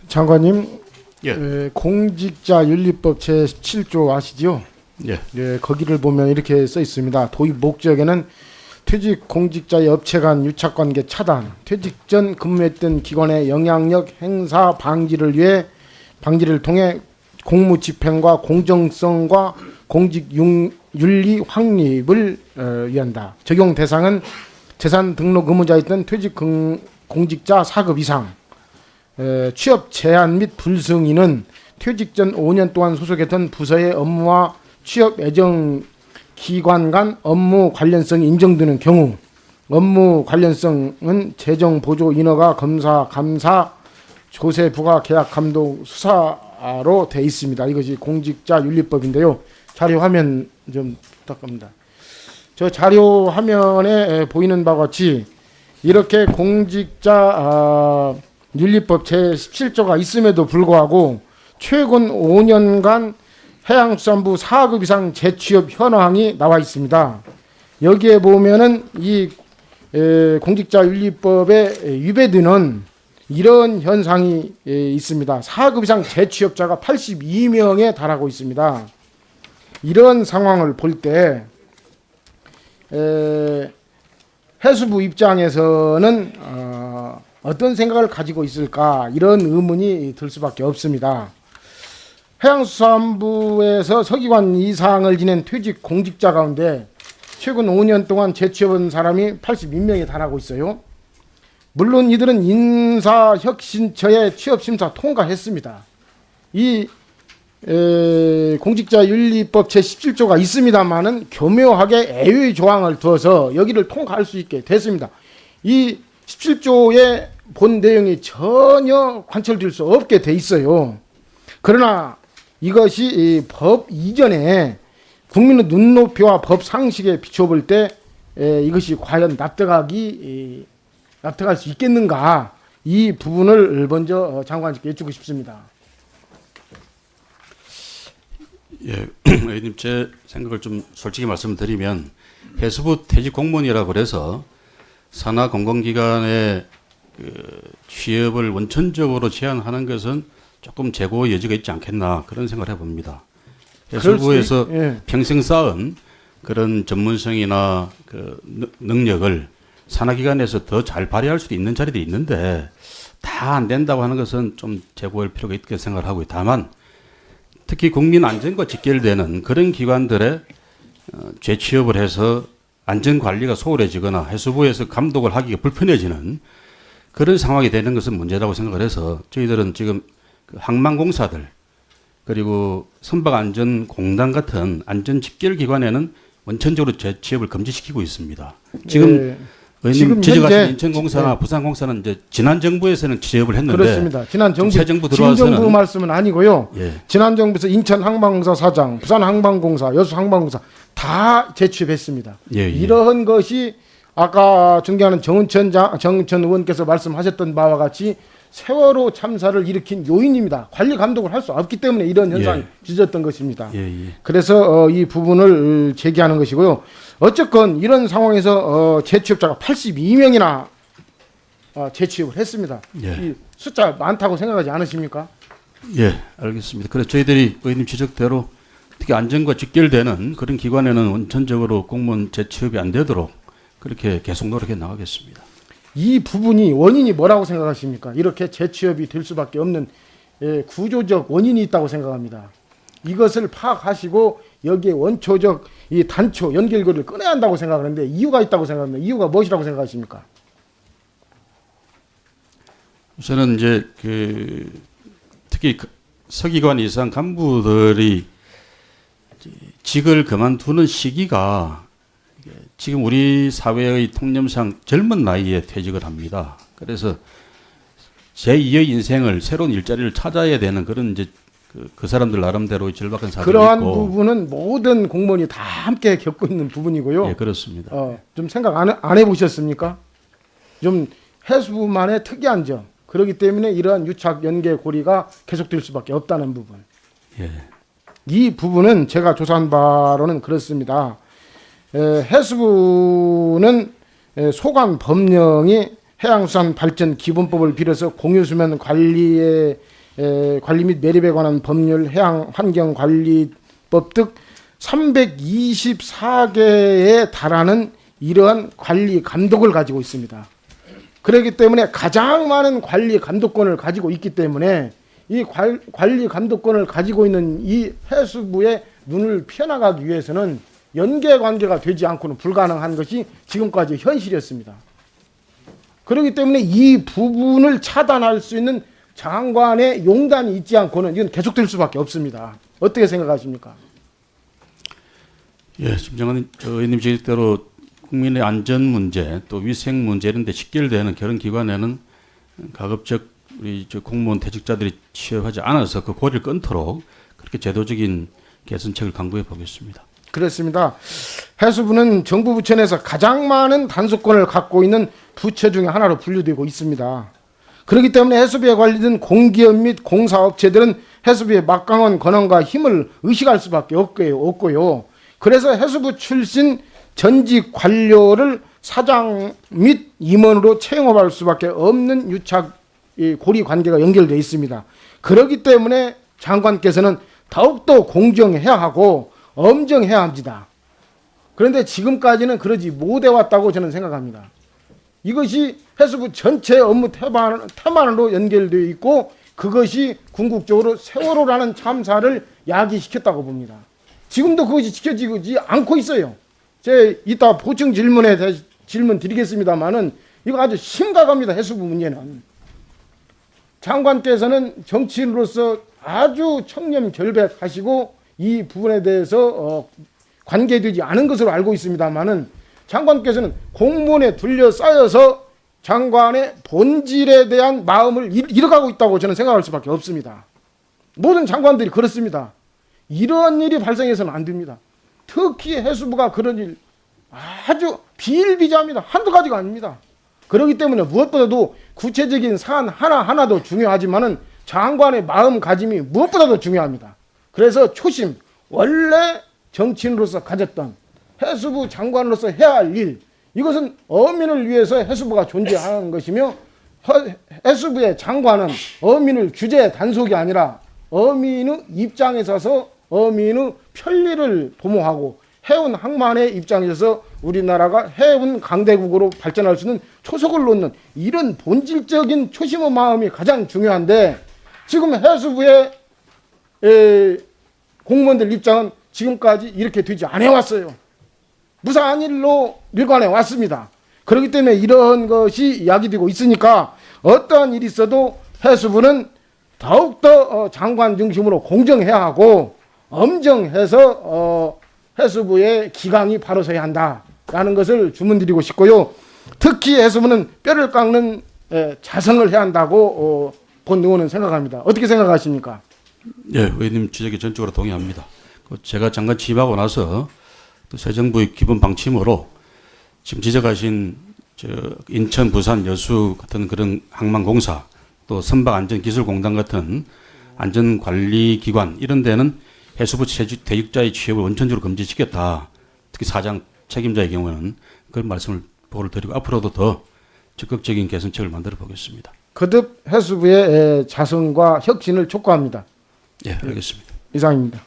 장관님, 예. 공직자윤리법 제17조 아시죠? 예. 거기를 보면 이렇게 써 있습니다. 도입 목적에는 퇴직 공직자의 업체 간 유착관계 차단, 퇴직 전 근무했던 기관의 영향력 행사 방지를 통해 공무 집행과 공정성과 공직 윤리 확립을 위한다. 적용 대상은 재산 등록 의무자였던 퇴직 공직자 4급 이상, 취업 제한 및 불승인은 퇴직 전 5년 동안 소속했던 부서의 업무와 취업 예정 기관 간 업무 관련성이 인정되는 경우, 업무 관련성은 재정 보조 인허가 검사 감사 조세 부과 계약 감독 수사로 돼 있습니다. 이것이 공직자윤리법인데요. 자료 화면 좀 부탁합니다. 저 자료 화면에 보이는 바와 같이 이렇게 공직자 윤리법 제17조가 있음에도 불구하고 최근 5년간 해양수산부 4급 이상 재취업 현황이 나와 있습니다. 여기에 보면은 이 공직자윤리법에 위배되는 이런 현상이 있습니다. 4급 이상 재취업자가 82명에 달하고 있습니다. 이런 상황을 볼 때 해수부 입장에서는 어떤 생각을 가지고 있을까, 이런 의문이 들 수밖에 없습니다. 해양수산부에서 서기관 이상을 지낸 퇴직 공직자 가운데 최근 5년 동안 재취업한 사람이 82명에 달하고 있어요. 물론 이들은 인사혁신처의 취업심사 통과했습니다. 이 공직자윤리법 제17조가 있습니다만은 교묘하게 애의 조항을 두어서 여기를 통과할 수 있게 됐습니다. 이 17조의 본 내용이 전혀 관철될 수 없게 돼 있어요. 그러나 이것이 법 이전에 국민의 눈높이와 법 상식에 비춰볼 때 이것이 과연 납득할 수 있겠는가, 이 부분을 먼저 장관님께 여쭙고 싶습니다. 예, 의원님, 제 생각을 좀 솔직히 말씀드리면 해수부 퇴직 공무원이라 그래서 산하 공공기관의 취업을 원천적으로 제한하는 것은 조금 재고의 여지가 있지 않겠나, 그런 생각을 해봅니다. 해수부에서 평생 쌓은 그런 전문성이나 그 능력을 산하기관에서 더 잘 발휘할 수도 있는 자리도 있는데 다 안 된다고 하는 것은 좀 재고할 필요가 있다고 생각을 하고요. 다만 특히 국민 안전과 직결되는 그런 기관들의 재취업을 해서 안전관리가 소홀해지거나 해수부에서 감독을 하기가 불편해지는 그런 상황이 되는 것은 문제라고 생각을 해서 저희들은 지금 그 항만공사들 그리고 선박안전공단 같은 안전직결기관에는 원천적으로 재취업을 금지시키고 있습니다. 지금 의원님 지적하신 인천공사나 부산공사는 이제 지난 정부에서는 취업을 했는데, 그렇습니다. 지난 정부, 새 정부 들어와서는, 지금 정부 말씀은 아니고요. 예. 지난 정부에서 인천항만공사 사장, 부산항만공사, 여수항만공사 다 재취업했습니다. 예. 이러한 것이 아까 존경하는 정은천 의원께서 말씀하셨던 바와 같이 세월호 참사를 일으킨 요인입니다. 관리 감독을 할 수 없기 때문에 이런 현상이 빚어졌던 것입니다. 그래서 이 부분을 제기하는 것이고요. 어쨌건 이런 상황에서 재취업자가 82명이나 재취업을 했습니다. 이 숫자 많다고 생각하지 않으십니까? 예, 알겠습니다. 그래서 저희들이 의원님 지적대로 특히 안전과 직결되는 그런 기관에는 원천적으로 공무원 재취업이 안 되도록 그렇게 계속 노력해 나가겠습니다. 이 부분이 원인이 뭐라고 생각하십니까? 이렇게 재취업이 될 수밖에 없는 구조적 원인이 있다고 생각합니다. 이것을 파악하시고 여기에 원초적 이 단초 연결고리를 끊어야 한다고 생각하는데 이유가 있다고 생각합니다. 이유가 무엇이라고 생각하십니까? 저는 이제 특히 서기관 이상 간부들이 직을 그만두는 시기가 지금 우리 사회의 통념상 젊은 나이에 퇴직을 합니다. 그래서 제2의 인생을, 새로운 일자리를 찾아야 되는 그런 이제 그 사람들 나름대로의 절박한 사정이 있고, 그러한 부분은 모든 공무원이 다 함께 겪고 있는 부분이고요. 예, 그렇습니다. 좀 생각 안 해보셨습니까? 좀 해수부만의 특이한 점, 그렇기 때문에 이러한 유착 연계 고리가 계속될 수밖에 없다는 부분. 예. 이 부분은 제가 조사한 바로는 그렇습니다. 해수부는 소관 법령이 해양수산발전기본법을 비롯해서 공유수면 관리 및 매립에 관한 법률, 해양환경관리법 등 324개에 달하는 이러한 관리 감독을 가지고 있습니다. 그렇기 때문에 가장 많은 관리 감독권을 가지고 있기 때문에 이 관리 감독권을 가지고 있는 이 해수부의 눈을 펴나가기 위해서는 연계 관계가 되지 않고는 불가능한 것이 지금까지 현실이었습니다. 그렇기 때문에 이 부분을 차단할 수 있는 장관의 용단이 있지 않고는 이건 계속될 수밖에 없습니다. 어떻게 생각하십니까? 예, 김정은 의원님 지적대로 국민의 안전 문제 또 위생 문제 이런 데 직결되는 그런 기관에는 가급적 우리 공무원 퇴직자들이 취업하지 않아서 그 고리를 끊도록 그렇게 제도적인 개선책을 강구해 보겠습니다. 그렇습니다. 해수부는 정부 부처 내에서 가장 많은 단속권을 갖고 있는 부처 중에 하나로 분류되고 있습니다. 그렇기 때문에 해수부에 관련된 공기업 및 공사업체들은 해수부의 막강한 권한과 힘을 의식할 수밖에 없고요. 그래서 해수부 출신 전직 관료를 사장 및 임원으로 채용할 수밖에 없는 유착 고리 관계가 연결되어 있습니다. 그렇기 때문에 장관께서는 더욱더 공정해야 하고 엄정해야 합니다. 그런데 지금까지는 그러지 못해 왔다고 저는 생각합니다. 이것이 해수부 전체 업무 태만으로 연결되어 있고 그것이 궁극적으로 세월호라는 참사를 야기시켰다고 봅니다. 지금도 그것이 지켜지지 않고 있어요. 제가 이따 보충 질문에 대해서 질문 드리겠습니다만은 이거 아주 심각합니다. 해수부 문제는. 장관께서는 정치인으로서 아주 청렴결백하시고 이 부분에 대해서 관계되지 않은 것으로 알고 있습니다만은 장관께서는 공무원에 둘러싸여서 장관의 본질에 대한 마음을 잃어가고 있다고 저는 생각할 수밖에 없습니다. 모든 장관들이 그렇습니다. 이런 일이 발생해서는 안 됩니다. 특히 해수부가 그런 일 아주 비일비재합니다. 한두 가지가 아닙니다. 그렇기 때문에 무엇보다도 구체적인 사안 하나하나도 중요하지만은 장관의 마음가짐이 무엇보다도 중요합니다. 그래서 초심, 원래 정치인으로서 가졌던 해수부 장관으로서 해야 할 일, 이것은 어민을 위해서 해수부가 존재하는 것이며 해수부의 장관은 어민을 규제 단속이 아니라 어민의 입장에 서서 어민의 편리를 도모하고 해운 항만의 입장에서 우리나라가 해운 강대국으로 발전할 수 있는 초석을 놓는 이런 본질적인 초심의 마음이 가장 중요한데 지금 해수부의 공무원들 입장은 지금까지 이렇게 되지 않아 왔어요. 무사한 일로 일관해 왔습니다. 그렇기 때문에 이런 것이 이야기되고 있으니까 어떠한 일이 있어도 해수부는 더욱더 장관 중심으로 공정해야 하고 엄정해서 해수부의 기강이 바로 서야 한다라는 것을 주문드리고 싶고요. 특히 해수부는 뼈를 깎는 자성을 해야 한다고 본 의원은 생각합니다. 어떻게 생각하십니까? 예, 의원님 지적에 전적으로 동의합니다. 제가 장관 취임하고 나서 또 새 정부의 기본 방침으로 지금 지적하신 인천, 부산, 여수 같은 그런 항만공사 또 선박안전기술공단 같은 안전관리기관 이런 데는 해수부 대직자의 취업을 원천적으로 금지시켰다. 특히 사장 책임자의 경우는 그런 말씀을 보고를 드리고 앞으로도 더 적극적인 개선책을 만들어 보겠습니다. 거듭 해수부의 자성과 혁신을 촉구합니다. 예, 알겠습니다. 이상입니다.